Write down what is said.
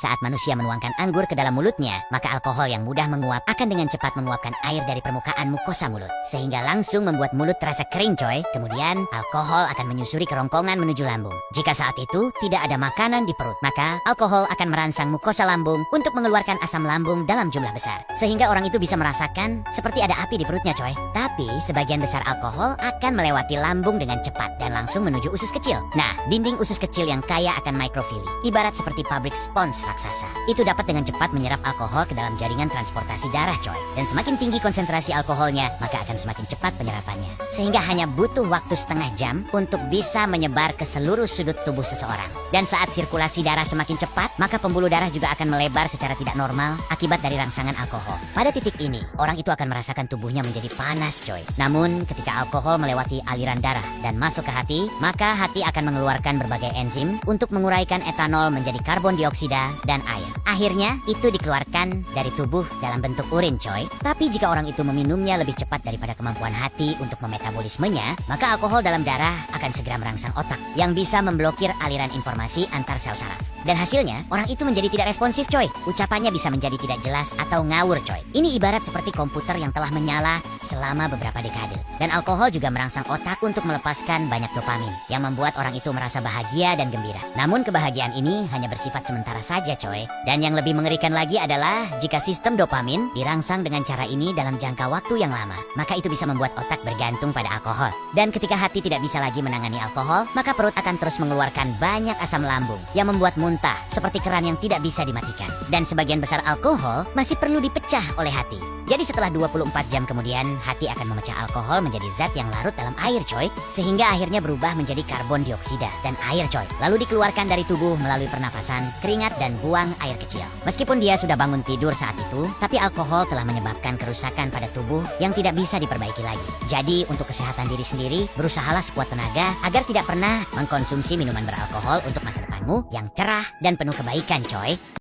saat manusia menuangkan anggur ke dalam mulutnya, maka alkohol yang mudah menguap akan dengan cepat menguapkan air dari permukaan mukosa mulut, sehingga langsung membuat mulut terasa kering coy. Kemudian, alkohol akan menyusuri kerongkongan menuju lambung. Jika saat itu tidak ada makanan di perut, maka alkohol akan merangsang mukosa lambung untuk mengeluarkan asam lambung dalam jumlah besar, sehingga orang itu bisa merasakan seperti ada api di perutnya coy. Tapi, sebagian besar alkohol akan melewati lambung dengan cepat dan langsung menuju usus kecil. Nah, dinding usus kecil yang kaya akan mikrofili, ibarat seperti pabrik spons raksasa. Itu dapat dengan cepat menyerap alkohol ke dalam jaringan transportasi darah coy. Dan semakin tinggi konsentrasi alkoholnya, maka akan semakin cepat penyerapannya. Sehingga hanya butuh waktu setengah jam untuk bisa menyebar ke seluruh sudut tubuh seseorang. Dan saat sirkulasi darah semakin cepat, maka pembuluh darah juga akan melebar secara tidak normal akibat dari rangsangan alkohol. Pada titik ini, orang itu akan merasakan tubuhnya menjadi panas coy. Namun, ketika alkohol melewati aliran darah dan masuk ke hati, maka hati akan mengeluarkan berbagai enzim untuk menguraikan etanol menjadi karbon dioksida dan air. Akhirnya, itu dikeluarkan dari tubuh dalam bentuk urin coy. Tapi jika orang itu meminumnya lebih cepat daripada kemampuan hati untuk memetabolismenya, maka alkohol dalam darah akan segera merangsang otak yang bisa memblokir aliran informasi antar sel saraf. Dan hasilnya, orang itu menjadi tidak responsif coy. Ucapannya bisa menjadi tidak jelas atau ngawur coy. Ini ibarat seperti komputer yang telah menyala selama beberapa dekade. Dan alkohol juga merangsang otak untuk melepaskan banyak dopamin yang membuat orang itu merasa bahagia dan gembira. Namun kebahagiaan ini hanya bersifat sementara saja coy. Dan yang lebih mengerikan lagi adalah jika sistem dopamin dirangsang dengan cara ini dalam jangka waktu yang lama, maka itu bisa membuat otak bergantung pada alkohol. Dan ketika hati tidak bisa lagi menangani alkohol, maka perut akan terus mengeluarkan banyak asam lambung yang membuat muntah seperti keran yang tidak bisa dimatikan. Dan sebagian besar alkohol masih perlu dipecah oleh hati. Jadi setelah 24 jam kemudian, hati akan memecah alkohol menjadi zat yang larut dalam air coy, sehingga akhirnya berubah menjadi karbon dioksida dan air coy. Lalu dikeluarkan dari tubuh melalui pernapasan, keringat, dan buang air kecil. Meskipun dia sudah bangun tidur saat itu, tapi alkohol telah menyebabkan kerusakan pada tubuh yang tidak bisa diperbaiki lagi. Jadi untuk kesehatan diri sendiri, berusahalah sekuat tenaga agar tidak pernah mengkonsumsi minuman beralkohol untuk masa depanmu yang cerah dan penuh kebaikan coy.